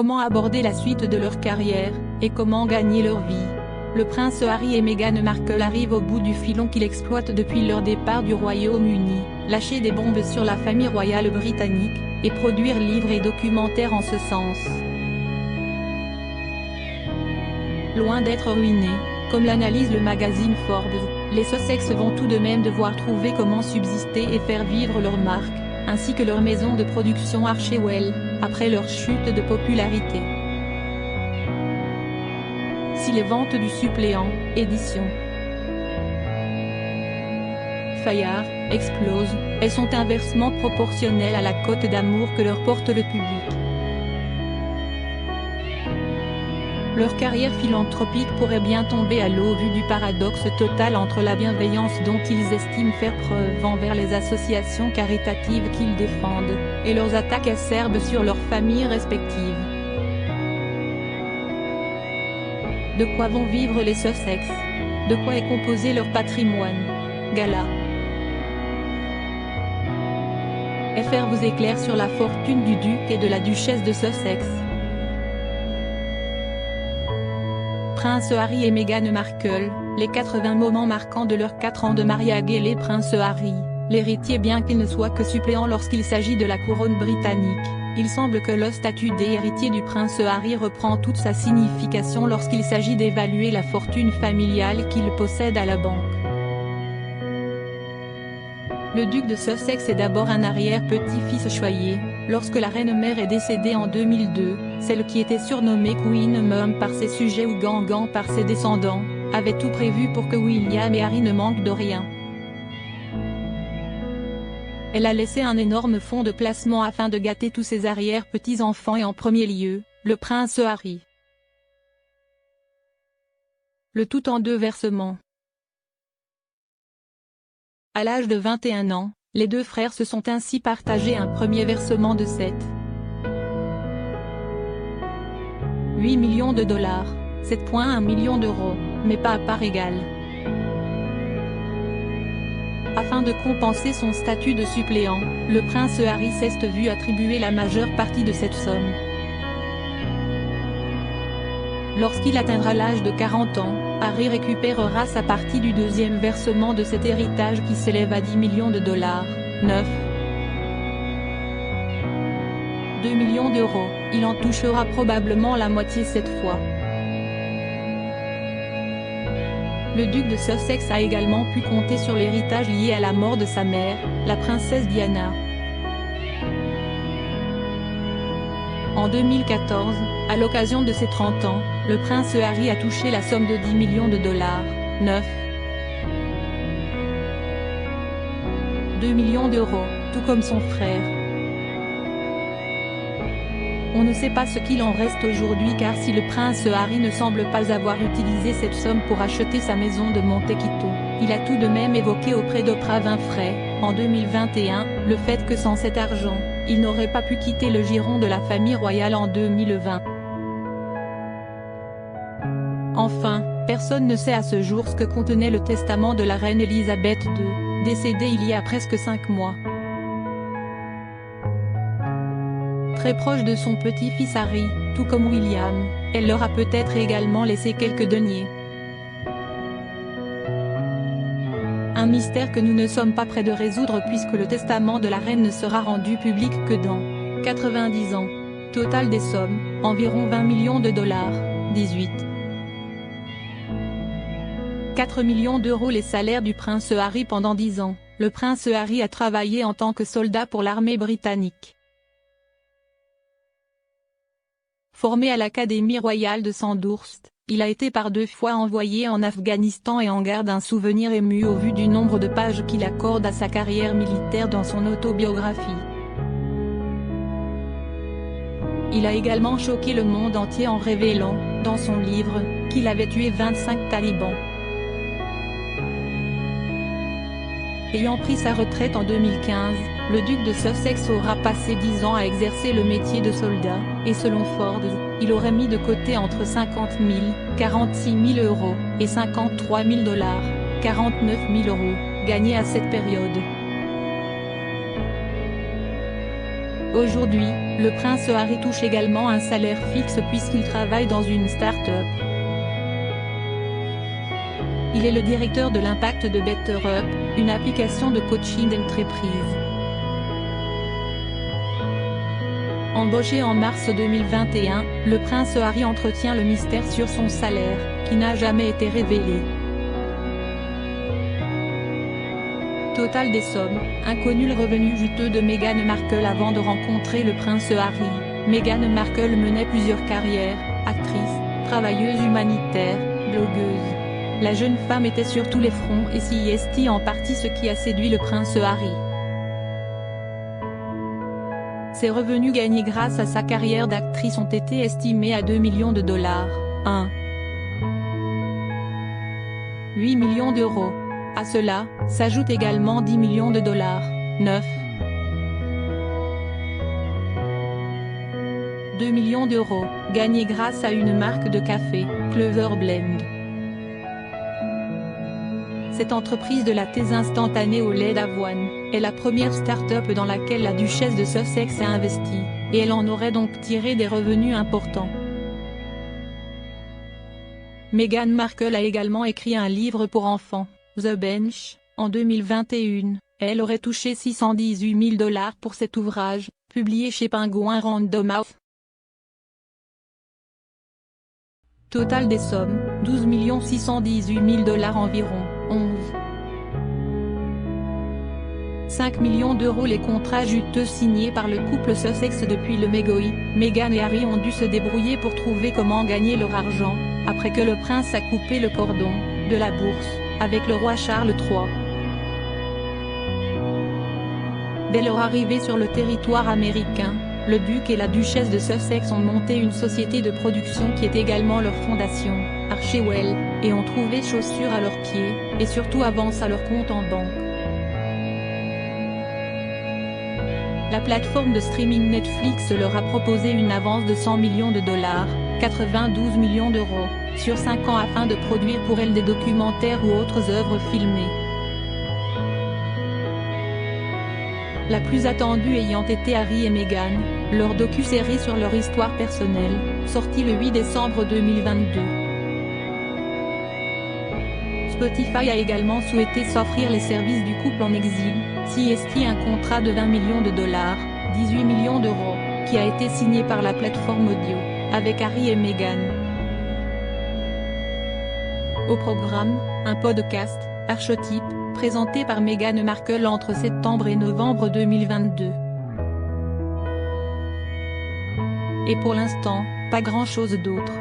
comment aborder la suite de leur carrière, et comment gagner leur vie. Le prince Harry et Meghan Markle arrivent au bout du filon qu'ils exploitent depuis leur départ du Royaume-Uni, lâcher des bombes sur la famille royale britannique, et produire livres et documentaires en ce sens. Loin d'être ruinés, comme l'analyse le magazine Forbes, les Sussex vont tout de même devoir trouver comment subsister et faire vivre leur marque, ainsi que leur maison de production Archewell, après leur chute de popularité. Si les ventes du suppléant, édition Fayard, explosent, elles sont inversement proportionnelles à la cote d'amour que leur porte le public. Leur carrière philanthropique pourrait bien tomber à l'eau vu du paradoxe total entre la bienveillance dont ils estiment faire preuve envers les associations caritatives qu'ils défendent, et leurs attaques acerbes sur leurs familles respectives. De quoi vont vivre les Sussex? De quoi est composé leur patrimoine? Gala. FR vous éclaire sur la fortune du duc et de la duchesse de Sussex. Prince Harry et Meghan Markle, les 80 moments marquants de leurs 4 ans de mariage. Et les prince Harry, l'héritier bien qu'il ne soit que suppléant lorsqu'il s'agit de la couronne britannique, il semble que le statut d'héritier du prince Harry reprend toute sa signification lorsqu'il s'agit d'évaluer la fortune familiale qu'il possède à la banque. Le duc de Sussex est d'abord un arrière-petit-fils choyé. Lorsque la reine-mère est décédée en 2002, celle qui était surnommée Queen Mum par ses sujets ou Gangan par ses descendants, avait tout prévu pour que William et Harry ne manquent de rien. Elle a laissé un énorme fonds de placement afin de gâter tous ses arrière-petits-enfants et en premier lieu, le prince Harry. Le tout en 2 versements. À l'âge de 21 ans, les 2 frères se sont ainsi partagés un premier versement de 7,8 millions de dollars, 7,1 millions d'euros, mais pas à part égale. Afin de compenser son statut de suppléant, le prince Harry s'est vu attribuer la majeure partie de cette somme. Lorsqu'il atteindra l'âge de 40 ans, Harry récupérera sa partie du 2e versement de cet héritage qui s'élève à 10 millions de dollars, 9,2 millions d'euros, il en touchera probablement la moitié cette fois. Le duc de Sussex a également pu compter sur l'héritage lié à la mort de sa mère, la princesse Diana. En 2014, à l'occasion de ses 30 ans, le prince Harry a touché la somme de 10 millions de dollars, 9,2 millions d'euros, tout comme son frère. On ne sait pas ce qu'il en reste aujourd'hui car si le prince Harry ne semble pas avoir utilisé cette somme pour acheter sa maison de Montecito, il a tout de même évoqué auprès d'Oprah Winfrey, en 2021, le fait que sans cet argent, il n'aurait pas pu quitter le giron de la famille royale en 2020. Enfin, personne ne sait à ce jour ce que contenait le testament de la reine Elisabeth II, décédée il y a presque 5 mois. Très proche de son petit-fils Harry, tout comme William, elle leur a peut-être également laissé quelques deniers. Un mystère que nous ne sommes pas près de résoudre puisque le testament de la reine ne sera rendu public que dans 90 ans. Total des sommes, environ 20 millions de dollars, 18,4 millions d'euros. Les salaires du prince Harry pendant 10 ans, le prince Harry a travaillé en tant que soldat pour l'armée britannique. Formé à l'Académie royale de Sandhurst, il a été par 2 fois envoyé en Afghanistan et en garde un souvenir ému au vu du nombre de pages qu'il accorde à sa carrière militaire dans son autobiographie. Il a également choqué le monde entier en révélant, dans son livre, qu'il avait tué 25 talibans. Ayant pris sa retraite en 2015, le duc de Sussex aura passé 10 ans à exercer le métier de soldat, et selon Forbes, il aurait mis de côté entre 50 000, 46 000 euros, et 53 000 dollars, 49 000 euros, gagnés à cette période. Aujourd'hui, le prince Harry touche également un salaire fixe puisqu'il travaille dans une start-up. Il est le directeur de l'impact de BetterUp, une application de coaching d'entreprise. Embauché en mars 2021, le prince Harry entretient le mystère sur son salaire, qui n'a jamais été révélé. Total des sommes, inconnu le revenu juteux de Meghan Markle avant de rencontrer le prince Harry. Meghan Markle menait plusieurs carrières, actrice, travailleuse humanitaire, blogueuse. La jeune femme était sur tous les fronts et CIST en partie ce qui a séduit le prince Harry. Ses revenus gagnés grâce à sa carrière d'actrice ont été estimés à 2 millions de dollars, 8 millions d'euros. À cela, s'ajoutent également 10 millions de dollars, 2 millions d'euros, gagnés grâce à une marque de café, Clover Blend. Cette entreprise de la thé instantanée au lait d'avoine, est la première start-up dans laquelle la duchesse de Sussex a investi, et elle en aurait donc tiré des revenus importants. Meghan Markle a également écrit un livre pour enfants, The Bench, en 2021, elle aurait touché 618 000 dollars pour cet ouvrage, publié chez Penguin Random House. Total des sommes, 12 618 000 dollars environ, 5 millions d'euros. Les contrats juteux signés par le couple Sussex depuis le mégoï, Meghan et Harry ont dû se débrouiller pour trouver comment gagner leur argent, après que le prince a coupé le cordon de la bourse avec le roi Charles III. Dès leur arrivée sur le territoire américain, le duc et la duchesse de Sussex ont monté une société de production qui est également leur fondation, Archewell, et ont trouvé chaussures à leurs pieds, et surtout avance à leur compte en banque. La plateforme de streaming Netflix leur a proposé une avance de 100 millions de dollars, 92 millions d'euros, sur 5 ans afin de produire pour elle des documentaires ou autres œuvres filmées. La plus attendue ayant été Harry et Meghan, leur docu-série sur leur histoire personnelle, sortie le 8 décembre 2022. Spotify a également souhaité s'offrir les services du couple en exil, CIST un contrat de 20 millions de dollars, 18 millions d'euros, qui a été signé par la plateforme audio, avec Harry et Meghan. Au programme, un podcast, Archetype, présenté par Meghan Markle entre septembre et novembre 2022. Et pour l'instant, pas grand-chose d'autre.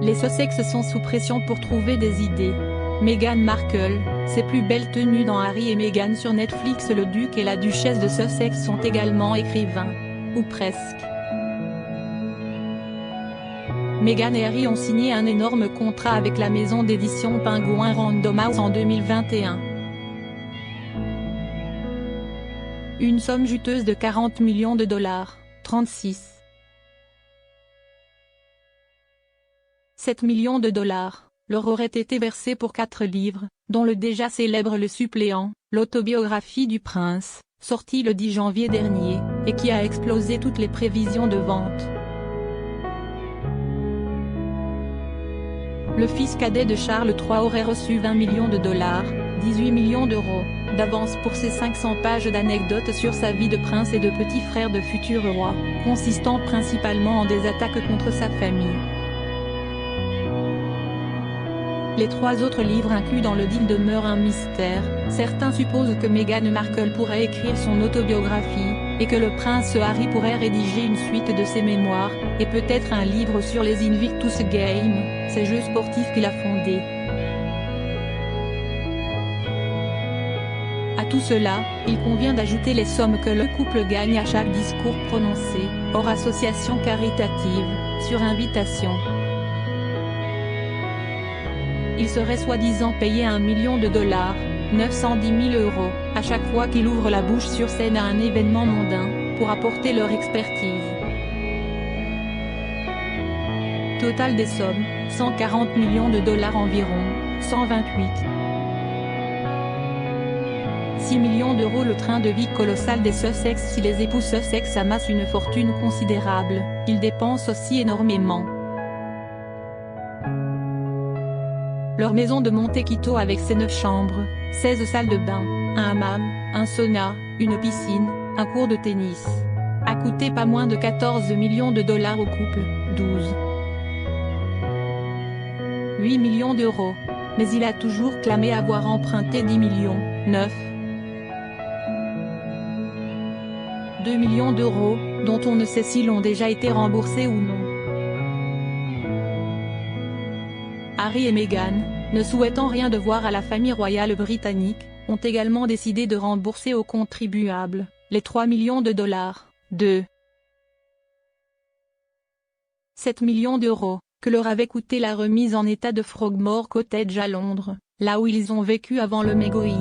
Les Sussex sont sous pression pour trouver des idées. Meghan Markle, ses plus belles tenues dans Harry et Meghan sur Netflix. Le duc et la duchesse de Sussex sont également écrivains. Ou presque. Meghan et Harry ont signé un énorme contrat avec la maison d'édition Penguin Random House en 2021. Une somme juteuse de 40 millions de dollars, 7 millions de dollars, leur auraient été versés pour 4 livres, dont le déjà célèbre Le Suppléant, l'autobiographie du prince, sorti le 10 janvier dernier, et qui a explosé toutes les prévisions de vente. Le fils cadet de Charles III aurait reçu 20 millions de dollars, 18 millions d'euros, d'avance pour ses 500 pages d'anecdotes sur sa vie de prince et de petit frère de futur roi, consistant principalement en des attaques contre sa famille. Les 3 autres livres inclus dans le deal demeurent un mystère. Certains supposent que Meghan Markle pourrait écrire son autobiographie, et que le prince Harry pourrait rédiger une suite de ses mémoires, et peut-être un livre sur les Invictus Games, ces jeux sportifs qu'il a fondés. À tout cela, il convient d'ajouter les sommes que le couple gagne à chaque discours prononcé, hors association caritative, sur invitation. Il serait soi-disant payé 1 million de dollars, 910 000 euros, à chaque fois qu'il ouvre la bouche sur scène à un événement mondain, pour apporter leur expertise. Total des sommes, 140 millions de dollars environ, 128 6 millions d'euros. Le train de vie colossal des Sussex. Si les époux Sussex amassent une fortune considérable, ils dépensent aussi énormément. Leur maison de Montecito avec ses 9 chambres, 16 salles de bain, un hammam, un sauna, une piscine, un court de tennis, a coûté pas moins de 14 millions de dollars au couple, 8 millions d'euros. Mais il a toujours clamé avoir emprunté 10 millions, 2 millions d'euros, dont on ne sait s'ils ont déjà été remboursés ou non. Harry et Meghan, ne souhaitant rien devoir à la famille royale britannique, ont également décidé de rembourser aux contribuables les 3 millions de dollars, 7 millions d'euros, que leur avait coûté la remise en état de Frogmore Cottage à Londres, là où ils ont vécu avant le mégoï.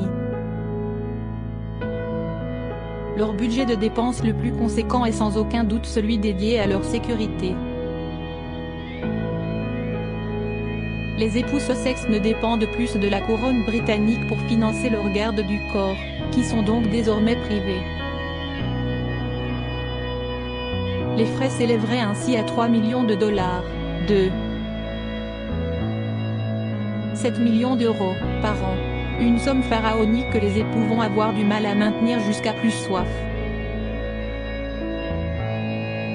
Leur budget de dépenses le plus conséquent est sans aucun doute celui dédié à leur sécurité. Les époux Sussex ne dépendent plus de la couronne britannique pour financer leurs gardes du corps, qui sont donc désormais privés. Les frais s'élèveraient ainsi à 3 millions de dollars, 7 millions d'euros, par an, une somme pharaonique que les époux vont avoir du mal à maintenir jusqu'à plus soif.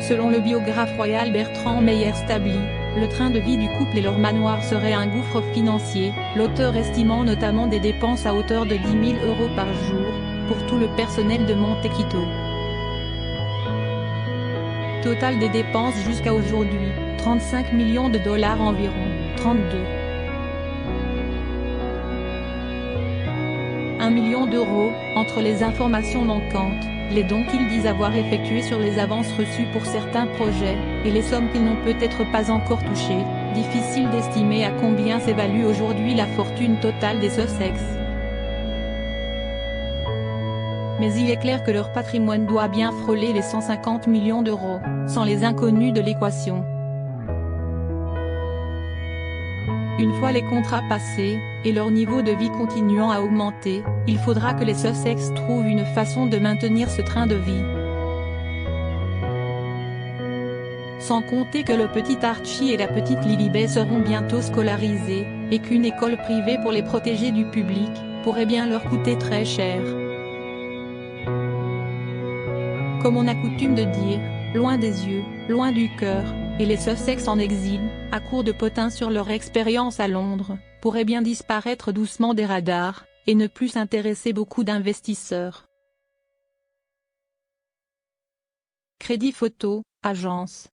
Selon le biographe royal Bertrand Meyer-Stably, le train de vie du couple et leur manoir serait un gouffre financier, l'auteur estimant notamment des dépenses à hauteur de 10 000 euros par jour, pour tout le personnel de Montecito. Total des dépenses jusqu'à aujourd'hui, 35 millions de dollars environ, 1 million d'euros, entre les informations manquantes, les dons qu'ils disent avoir effectués sur les avances reçues pour certains projets, et les sommes qu'ils n'ont peut-être pas encore touchées, difficile d'estimer à combien s'évalue aujourd'hui la fortune totale des Sussex. Mais il est clair que leur patrimoine doit bien frôler les 150 millions d'euros, sans les inconnus de l'équation. Une fois les contrats passés, et leur niveau de vie continuant à augmenter, il faudra que les Sussex trouvent une façon de maintenir ce train de vie. Sans compter que le petit Archie et la petite Lilibet seront bientôt scolarisés, et qu'une école privée pour les protéger du public, pourrait bien leur coûter très cher. Comme on a coutume de dire, loin des yeux, loin du cœur, et les Sussex en exil, à court de potins sur leur expérience à Londres, pourraient bien disparaître doucement des radars, et ne plus intéresser beaucoup d'investisseurs. Crédit Photo, agence.